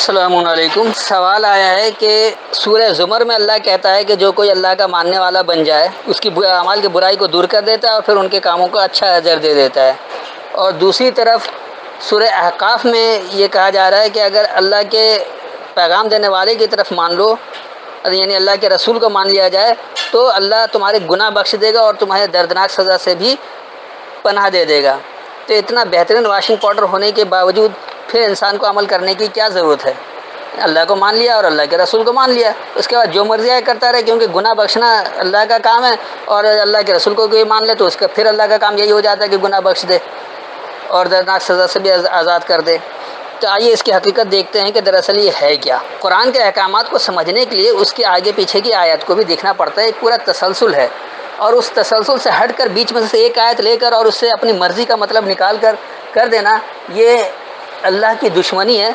السلام علیکم۔ سوال آیا ہے کہ سورہ زمر میں اللہ کہتا ہے کہ جو کوئی اللہ کا ماننے والا بن جائے اس کی اعمال کی برائی کو دور کر دیتا ہے اور پھر ان کے کاموں کو اچھا اجر دے دیتا ہے، اور دوسری طرف سورہ احقاف میں یہ کہا جا رہا ہے کہ اگر اللہ کے پیغام دینے والے کی طرف مان لو، یعنی اللہ کے رسول کو مان لیا جائے، تو اللہ تمہارے گناہ بخش دے گا اور تمہارے دردناک سزا سے بھی پناہ دے دے گا۔ تو اتنا بہترین واشنگ پاؤڈر ہونے کے باوجود پھر انسان کو عمل کرنے کی کیا ضرورت ہے؟ اللہ کو مان لیا اور اللہ کے رسول کو مان لیا، اس کے بعد جو مرضی آئے کرتا رہے، کیونکہ گناہ بخشنا اللہ کا کام ہے، اور اللہ کے رسول کو کوئی مان لے تو اس کا پھر اللہ کا کام یہی ہو جاتا ہے کہ گناہ بخش دے اور دردناک سزا سے بھی آزاد کر دے۔ تو آئیے اس کی حقیقت دیکھتے ہیں کہ دراصل یہ ہے کیا۔ قرآن کے احکامات کو سمجھنے کے لیے اس کے آگے پیچھے کی آیت کو بھی دیکھنا پڑتا ہے، ایک پورا تسلسل ہے، اور اس تسلسل سے ہٹ کر بیچ میں سے ایک آیت لے کر اور اس سے اپنی مرضی کا مطلب نکال کر دینا، یہ اللہ کی دشمنی ہے،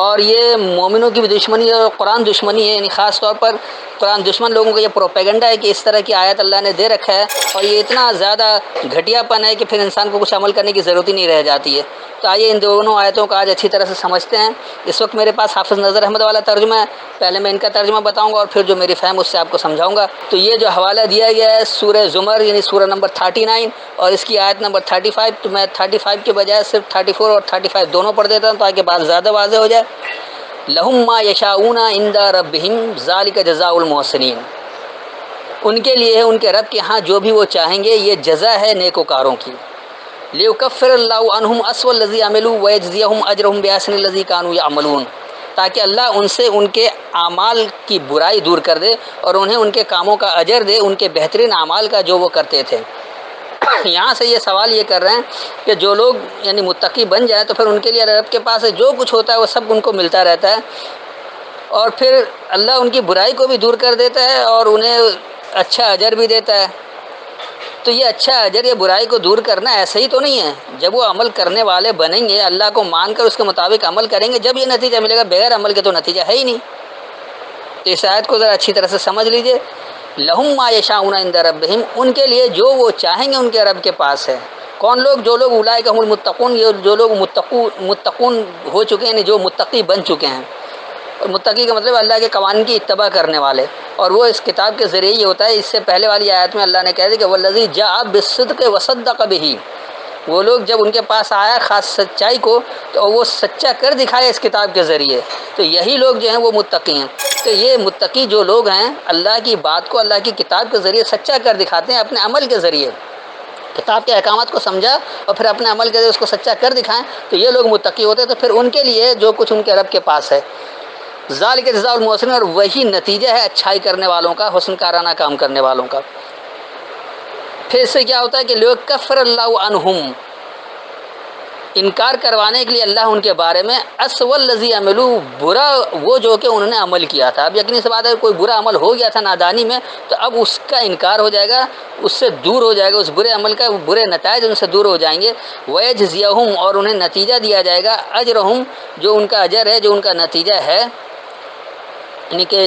اور یہ مومنوں کی بھی دشمنی ہے اور قرآن دشمنی ہے۔ یعنی خاص طور پر قرآن دشمن لوگوں کو یہ پروپیگنڈا ہے کہ اس طرح کی آیت اللہ نے دے رکھا ہے، اور یہ اتنا زیادہ گھٹیا پن ہے کہ پھر انسان کو کچھ عمل کرنے کی ضرورت ہی نہیں رہ جاتی ہے۔ تو آئیے ان دونوں آیتوں کو آج اچھی طرح سے سمجھتے ہیں۔ اس وقت میرے پاس حافظ نذر احمد والا ترجمہ ہے، پہلے میں ان کا ترجمہ بتاؤں گا اور پھر جو میری فہم اس سے آپ کو سمجھاؤں گا۔ تو یہ جو حوالہ دیا گیا ہے سورہ زمر یعنی سورہ نمبر 39 اور اس کی آیت نمبر 35، تو میں 35 کے بجائے صرف 34 اور 35 دونوں پڑھ دیتا ہوں تاکہ بات زیادہ واضح ہو جائے۔ لہم ما یشاؤون عند ربہم ذالک جزاء المحسنین، ان کے لیے ہے ان کے رب کے ہاں جو بھی وہ چاہیں گے، یہ جزا ہے نیکوکاروں کی۔ لیکفر اللہ عنہم اسوء الذی عملوا ویجزیہم اجرہم باحسن الذی کانوا یعملون، تاکہ اللہ ان سے ان کے اعمال کی برائی دور کر دے اور انہیں ان کے کاموں کا اجر دے ان کے بہترین اعمال کا جو وہ کرتے تھے۔ یہاں سے یہ سوال یہ کر رہے ہیں کہ جو لوگ یعنی متقی بن جائیں تو پھر ان کے لیے رب کے پاس جو کچھ ہوتا ہے وہ سب ان کو ملتا رہتا ہے، اور پھر اللہ ان کی برائی کو بھی دور کر دیتا ہے اور انہیں اچھا اجر بھی دیتا ہے۔ تو یہ اچھا اجر یا برائی کو دور کرنا ایسے ہی تو نہیں ہے، جب وہ عمل کرنے والے بنیں گے، اللہ کو مان کر اس کے مطابق عمل کریں گے، جب یہ نتیجہ ملے گا، بغیر عمل کے تو نتیجہ ہے ہی نہیں۔ تو اس آیت کو ذرا اچھی طرح سے سمجھ لیجئے۔ لہم ما یشاؤون عند ربہم، ان کے لیے جو وہ چاہیں گے ان کے رب کے پاس ہے۔ کون لوگ؟ جو لوگ اولئک هم المتقون، یہ جو لوگ متقون ہو چکے ہیں، یعنی جو متقی بن چکے ہیں، اور متقی کا مطلب اللہ کے قوانین کی اتباع کرنے والے، اور وہ اس کتاب کے ذریعے ہی ہوتا ہے۔ اس سے پہلے والی آیت میں اللہ نے کہہ دیا کہ والذی جاء بالصدق وصدق بہ، وہ لوگ جب ان کے پاس آیا خاص سچائی کو تو وہ سچا کر دکھایا اس کتاب کے ذریعے، تو یہی لوگ جو ہیں وہ متقی ہیں۔ تو یہ متقی جو لوگ ہیں اللہ کی بات کو اللہ کی کتاب کے ذریعے سچا کر دکھاتے ہیں، اپنے عمل کے ذریعے کتاب کے احکامات کو سمجھا اور پھر اپنے عمل کے ذریعے اس کو سچا کر دکھائیں، تو یہ لوگ متقی ہوتے ہیں۔ تو پھر ان کے لیے جو کچھ ان کے رب کے پاس ہے، ذالک جزاء المحسنین، اور وہی نتیجہ ہے اچھائی کرنے والوں کا، حسن کارانہ کام کرنے والوں کا۔ پھر اس سے کیا ہوتا ہے کہ لوگ کفر اللہ عنہم، انکار کروانے کے لیے اللہ ان کے بارے میں اسوء الذی عملوا، برا وہ جو کہ انہوں نے عمل کیا تھا۔ اب یقینی سی بات ہے کوئی برا عمل ہو گیا تھا نادانی میں تو اب اس کا انکار ہو جائے گا، اس سے دور ہو جائے گا، اس برے عمل کا برے نتائج ان سے دور ہو جائیں گے۔ ویجزیہم، اور انہیں نتیجہ دیا جائے گا، اجرہم، جو ان کا اجر ہے، جو ان کا نتیجہ ہے، یعنی کہ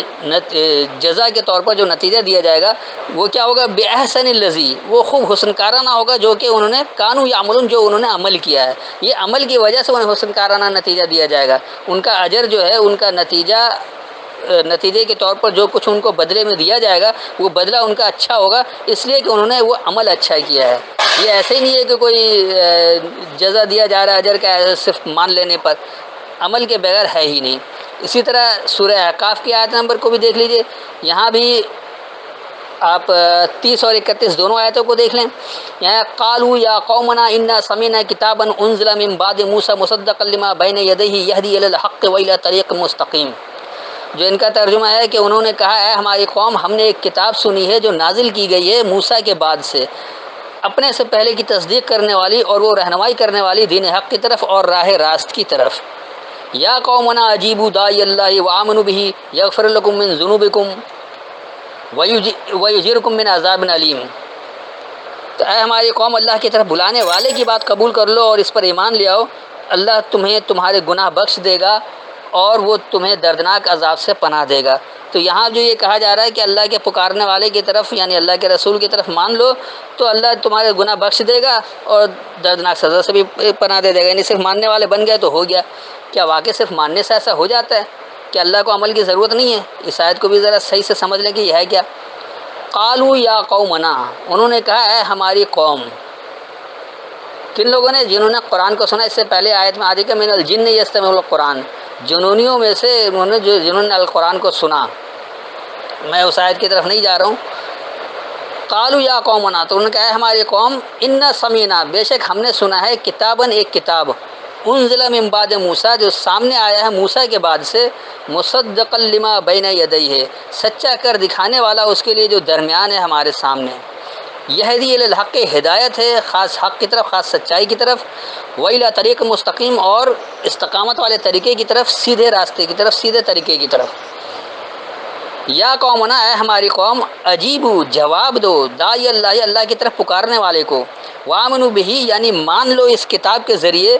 جزا کے طور پر جو نتیجہ دیا جائے گا وہ کیا ہوگا؟ بِأَحْسَنِ الَّذِي، وہ خوب حسن کارانہ ہوگا جو کہ انہوں نے کانوا یعملون، جو انہوں نے عمل کیا ہے۔ یہ عمل کی وجہ سے انہیں حسن کارانہ نتیجہ دیا جائے گا۔ ان کا اجر جو ہے، ان کا نتیجے کے طور پر جو کچھ ان کو بدلے میں دیا جائے گا وہ بدلہ ان کا اچھا ہوگا، اس لیے کہ انہوں نے وہ عمل اچھا کیا ہے۔ یہ ایسے ہی نہیں ہے کہ کوئی جزا دیا جا رہا ہے اجر کا صرف مان لینے پر، عمل کے بغیر ہے ہی نہیں۔ اسی طرح سورہ احقاف کی آیت نمبر کو بھی دیکھ لیجئے، یہاں بھی آپ 30 اور 31 دونوں آیتوں کو دیکھ لیں۔ یہاں قالوا یا قومنا انا سمعنا کتابا انزل من بعد موسیٰ مصدقا لما بین یدیہ یہدی الی الحق والی طریق مستقیم، جو ان کا ترجمہ ہے کہ انہوں نے کہا اے ہماری قوم، ہم نے ایک کتاب سنی ہے جو نازل کی گئی ہے موسیٰ کے بعد سے، اپنے سے پہلے کی تصدیق کرنے والی، اور وہ رہنمائی کرنے والی دین حق کی طرف اور راہ راست کی طرف۔ یا قومنا اجیبوا داعی اللہ وآمنوا بہ یغفر لکم من ذنوبکم ویجرکم من عذاب علیم، تو اے ہماری قوم، اللہ کی طرف بلانے والے کی بات قبول کر لو اور اس پر ایمان لے آؤ، اللہ تمہیں تمہارے گناہ بخش دے گا اور وہ تمہیں دردناک عذاب سے پناہ دے گا۔ تو یہاں جو یہ کہا جا رہا ہے کہ اللہ کے پکارنے والے کی طرف یعنی اللہ کے رسول کی طرف مان لو تو اللہ تمہارے گناہ بخش دے گا اور دردناک سزا سے بھی پناہ دے گا، یعنی صرف ماننے والے بن گئے تو ہو گیا۔ کیا واقعی صرف ماننے سے ایسا ہو جاتا ہے کہ اللہ کو عمل کی ضرورت نہیں ہے؟ اس آیت کو بھی ذرا صحیح سے سمجھ لیں کہ یہ ہے کیا۔ قالوا یا قومنا، انہوں نے کہا اے ہماری قوم۔ کن لوگوں نے؟ جنہوں نے قرآن کو سنا۔ اس سے پہلے آیت میں آدھی کہ من الجن یستمعون القرآن، جنونیوں میں سے جنہوں نے القرآن کو سنا۔ میں اس آیت کی طرف نہیں جا رہا ہوں۔ قالوا یا قومنا، تو انہوں نے کہا ہے ہماری قوم، ان سمینا، بے شک ہم نے سنا ہے، کتاباً ایک کتاب، انزل من بعد موسیٰ، جو سامنے آیا ہے موسیٰ کے بعد سے، مصدقا لما بین یدیہ، سچا کر دکھانے والا اس کے لیے جو درمیان ہے ہمارے سامنے۔ یہدی الی الحق، ہدایت ہے خاص حق کی طرف، خاص سچائی کی طرف، وإلی طریق مستقیم، اور استقامت والے طریقے کی طرف، سیدھے راستے کی طرف، سیدھے طریقے کی طرف۔ یا قومنا، اے ہماری قوم، اجیبو، جواب دو، داعی اللہ، اللہ کی طرف پکارنے والے کو، وآمنوا بہ، یعنی مان لو اس کتاب کے ذریعے،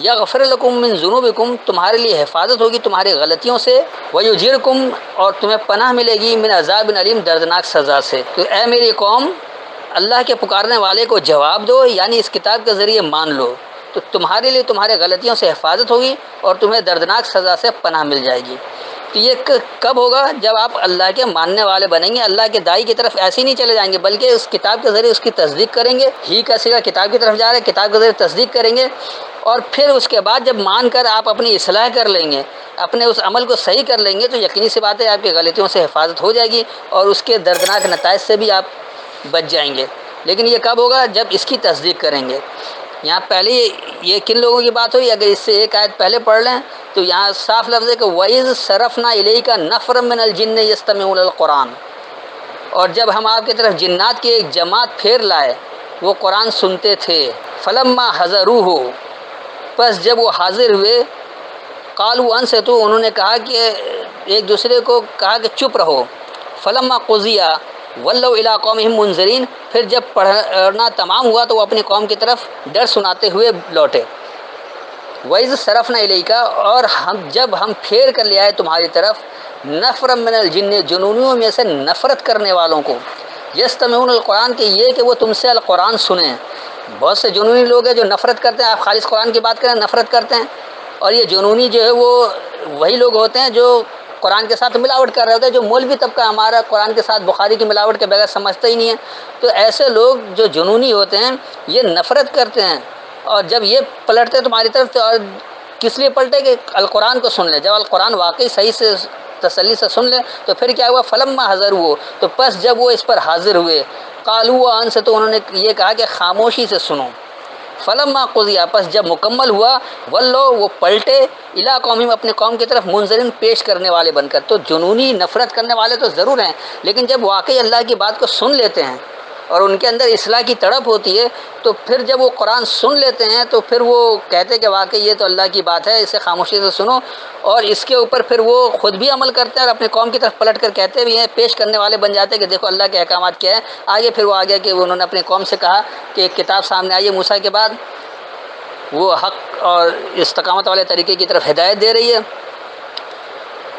یغفر لکم من ذنوبکم، تمہارے لیے حفاظت ہوگی تمہاری غلطیوں سے، ویجرکم، اور تمہیں پناہ ملے گی، من عذاب علیم، دردناک سزا سے۔ تو اے میری قوم، اللہ کے پکارنے والے کو جواب دو، یعنی اس کتاب کے ذریعے مان لو، تو تمہارے لیے تمہارے غلطیوں سے حفاظت ہوگی اور تمہیں دردناک سزا سے پناہ مل جائے گی۔ تو یہ کب ہوگا؟ جب آپ اللہ کے ماننے والے بنیں گے، اللہ کے داعی کی طرف ایسے ہی نہیں چلے جائیں گے، بلکہ اس کتاب کے ذریعے اس کی تصدیق کریں گے۔ ہی کیسے گا؟ کتاب کی طرف جا رہے ہیں، کتاب کے ذریعے تصدیق کریں گے، اور پھر اس کے بعد جب مان کر آپ اپنی اصلاح کر لیں گے، اپنے اس عمل کو صحیح کر لیں گے، تو یقینی سی بات ہے آپ کی غلطیوں سے حفاظت ہو جائے گی اور اس کے دردناک نتائج سے بھی آپ بچ جائیں گے۔ لیکن یہ کب ہوگا؟ جب اس کی تصدیق کریں گے۔ یہاں پہلے یہ کن لوگوں کی بات ہوئی؟ اگر اس سے ایک آیت پہلے پڑھ لیں تو یہاں صاف لفظ ہے کہ وَإِذْ صَرَفْنَا إِلَيْكَ نَفْرًا مِّنَ الْجِنِّ يَسْتَمِعُونَ الْقُرْآنَ، اور جب ہم آپ کی طرف جنات کی ایک جماعت پھیر لائے، وہ قرآن سنتے تھے۔ فَلَمَّا حَضَرُوهُ، پس جب وہ حاضر ہوئے، قَالُوا أَنصِتُوا، انہوں نے کہا کہ ایک دوسرے کو کہا کہ چپ رہو۔ فَلَمَّا قُضِيَ وَلَّوْا إِلَىٰ قَوْمِهِمْ مُنذِرِينَ، پھر جب پڑھنا تمام ہوا تو وہ اپنی قوم کی طرف ڈر سناتے ہوئے لوٹے۔ وَإِذْ صَرَفْنَا إِلَيْكَ، اور جب ہم پھیر کر لے آئے تمہاری طرف، نَفْرًا مِّنَ الْجِنِّ، جنونیوں میں سے نفرت کرنے والوں کو، یستمعون القرآن، کہ یہ کہ وہ تم سے القرآن سنیں۔ بہت سے جنونی لوگ ہیں جو نفرت کرتے ہیں، آپ خالص قرآن کی بات کریں نفرت کرتے ہیں، اور یہ جنونی جو ہے وہ وہی لوگ ہوتے ہیں جو قرآن کے ساتھ ملاوٹ کر رہے ہوتے ہیں، جو مولوی طبقہ ہمارا قرآن کے ساتھ بخاری کی ملاوٹ کے بغیر سمجھتا ہی نہیں ہے۔ تو ایسے لوگ جو جنونی ہوتے ہیں یہ نفرت کرتے ہیں، اور جب یہ پلٹتے تمہاری طرف تو اور کس لیے پلٹے کہ القرآن کو سن لے۔ جب القرآن واقعی صحیح سے تسلی سے سن لے تو پھر کیا ہوا؟ فلما حضروا، تو پس جب وہ اس پر حاضر ہوئے، قالوا انصتوا، انہوں نے یہ کہا کہ خاموشی سے سنو۔ فلما قضی، پس جب مکمل ہوا، ولو، وہ پلٹے، الی قومہم، اپنے قوم کی طرف، منذرین، پیش کرنے والے بن کر۔ تو جنونی نفرت کرنے والے تو ضرور ہیں، لیکن جب واقعی اللہ کی بات کو سن لیتے ہیں اور ان کے اندر اصلاح کی تڑپ ہوتی ہے، تو پھر جب وہ قرآن سن لیتے ہیں تو پھر وہ کہتے ہیں کہ واقعی یہ تو اللہ کی بات ہے، اسے خاموشی سے سنو، اور اس کے اوپر پھر وہ خود بھی عمل کرتے ہیں اور اپنے قوم کی طرف پلٹ کر کہتے بھی ہیں، پیش کرنے والے بن جاتے ہیں کہ دیکھو اللہ کے احکامات کیا ہے۔ آگے پھر وہ آگیا کہ انہوں نے اپنی قوم سے کہا کہ ایک کتاب سامنے آئی ہے موسیٰ کے بعد، وہ حق اور استقامت والے طریقے کی طرف ہدایت دے رہی ہے۔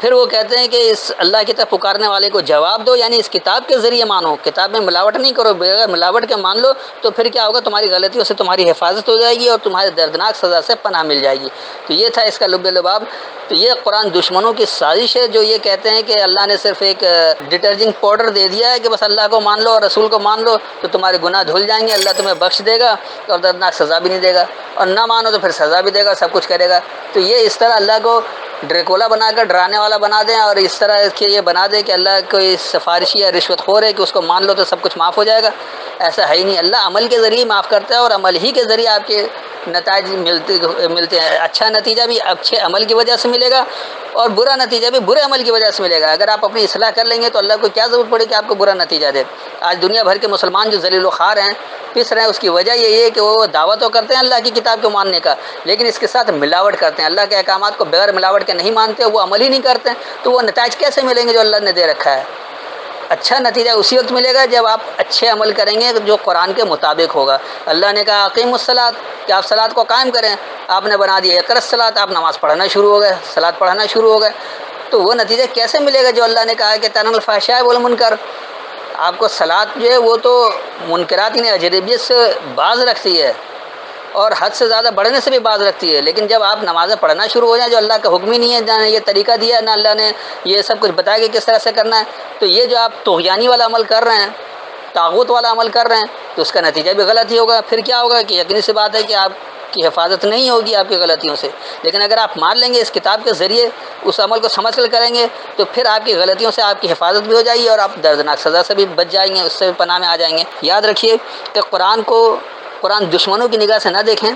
پھر وہ کہتے ہیں کہ اس اللہ کی طرف پکارنے والے کو جواب دو، یعنی اس کتاب کے ذریعے مانو، کتاب میں ملاوٹ نہیں کرو، بغیر ملاوٹ کے مان لو، تو پھر کیا ہوگا؟ تمہاری غلطیوں سے تمہاری حفاظت ہو جائے گی اور تمہارے دردناک سزا سے پناہ مل جائے گی۔ تو یہ تھا اس کا لب لباب۔ تو یہ قرآن دشمنوں کی سازش ہے جو یہ کہتے ہیں کہ اللہ نے صرف ایک ڈٹرجنٹ پاؤڈر دے دیا ہے کہ بس اللہ کو مان لو اور رسول کو مان لو تو تمہارے گناہ دھل جائیں گے، اللہ تمہیں بخش دے گا اور دردناک سزا بھی نہیں دے گا، اور نہ مانو تو پھر سزا بھی دے گا، سب کچھ کرے گا۔ تو یہ اس طرح اللہ کو ڈریکولا بنا کر ڈرانے والا بنا دیں، اور اس طرح کہ یہ بنا دیں کہ اللہ کوئی سفارشی یا رشوت خور ہے کہ اس کو مان لو تو سب کچھ معاف ہو جائے گا۔ ایسا ہے ہی نہیں، اللہ عمل کے ذریعے معاف کرتا ہے، اور عمل ہی کے ذریعے آپ کے نتائج ملتے ہیں۔ اچھا نتیجہ بھی اچھے عمل کی وجہ سے ملے گا، اور برا نتیجہ بھی برے عمل کی وجہ سے ملے گا۔ اگر آپ اپنی اصلاح کر لیں گے تو اللہ کو کیا ضرورت پڑے کہ آپ کو برا نتیجہ دے۔ آج دنیا بھر کے مسلمان جو ذلیل و خوار ہیں، پس رہے ہیں، اس کی وجہ یہی ہے کہ وہ دعویٰ تو کرتے ہیں اللہ کی کتاب کو ماننے کا، لیکن اس کے ساتھ ملاوٹ کرتے ہیں، اللہ کے احکامات کو بغیر ملاوٹ کے نہیں مانتے، وہ عمل ہی نہیں کرتے، تو وہ نتائج کیسے ملیں گے جو اللہ نے دے رکھا ہے؟ اچھا نتیجہ اسی وقت ملے گا جب آپ اچھے عمل کریں گے جو قرآن کے مطابق ہوگا۔ اللہ نے کہا اقیم الصلاۃ، کہ آپ صلاۃ کو قائم کریں، آپ نے بنا دیا اقرأ الصلاۃ، آپ نماز پڑھنا شروع ہو گئے، صلاۃ پڑھنا شروع ہو گئے، تو وہ نتیجہ کیسے ملے گا جو اللہ نے کہا ہے کہ تنہی الفحشاء والمنکر؟ آپ کو صلاۃ جو ہے وہ تو منکرات یعنی اجنبیت سے باز رکھتی ہے اور حد سے زیادہ بڑھنے سے بھی باز رکھتی ہے، لیکن جب آپ نمازیں پڑھنا شروع ہو جائیں جو اللہ کا حکم ہی نہیں ہے، نہ یہ طریقہ دیا ہے، نہ اللہ نے یہ سب کچھ بتایا کہ کس طرح سے کرنا ہے، تو یہ جو آپ طغیانی والا عمل کر رہے ہیں، طاغوت والا عمل کر رہے ہیں، تو اس کا نتیجہ بھی غلط ہی ہوگا۔ پھر کیا ہوگا کہ یقینی سی بات ہے کہ آپ کی حفاظت نہیں ہوگی آپ کی غلطیوں سے، لیکن اگر آپ مان لیں گے اس کتاب کے ذریعے اس عمل کو سمجھ کر کریں گے تو پھر آپ کی غلطیوں سے آپ کی حفاظت بھی ہو جائے گی اور آپ دردناک سزا سے بھی بچ جائیں گے، اس سے بھی پناہ میں آ جائیں گے۔ یاد رکھیے کہ قرآن دشمنوں کی نگاہ سے نہ دیکھیں،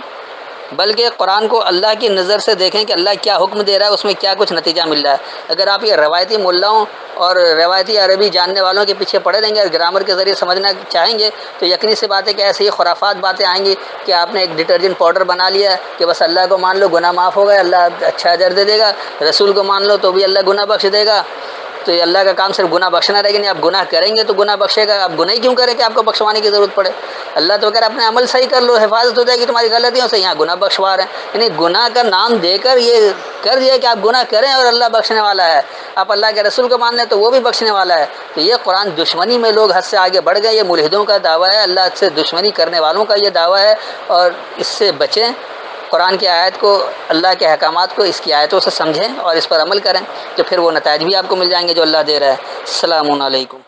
بلکہ قرآن کو اللہ کی نظر سے دیکھیں کہ اللہ کیا حکم دے رہا ہے، اس میں کیا کچھ نتیجہ مل رہا ہے۔ اگر آپ یہ روایتی ملاؤں اور روایتی عربی جاننے والوں کے پیچھے پڑے رہیں گے اور گرامر کے ذریعے سمجھنا چاہیں گے تو یقینی سی بات ہے کہ ایسے ہی خرافات باتیں آئیں گی کہ آپ نے ایک ڈٹرجنٹ پاؤڈر بنا لیا ہے کہ بس اللہ کو مان لو گناہ معاف ہوگا، اللہ اچھا اجر دے دے گا، رسول کو مان لو تو بھی اللہ گناہ بخش دے گا، تو یہ اللہ کا کام صرف گناہ بخشنا رہے گا، نہیں آپ گناہ کریں گے تو گناہ بخشے گا، آپ گناہ ہی کیوں کریں کہ آپ کو بخشوانے کی ضرورت پڑے؟ اللہ تو کہہ رہا ہے اپنے عمل صحیح کر لو، حفاظت ہو جائے گی تمہاری غلطیوں سے، یہاں گناہ بخشوا رہے ہیں، یعنی گناہ کا نام دے کر یہ کر دیا کہ آپ گناہ کریں اور اللہ بخشنے والا ہے، آپ اللہ کے رسول کو مان لیں تو وہ بھی بخشنے والا ہے۔ تو یہ قرآن دشمنی میں لوگ حد سے آگے بڑھ گئے، یہ ملحدوں کا دعویٰ ہے، اللہ سے دشمنی کرنے والوں کا یہ دعویٰ ہے، اور اس سے بچیں۔ قرآن کی آیت کو، اللہ کے احکامات کو اس کی آیتوں سے سمجھیں اور اس پر عمل کریں، تو پھر وہ نتائج بھی آپ کو مل جائیں گے جو اللہ دے رہا ہے۔ السلام علیکم۔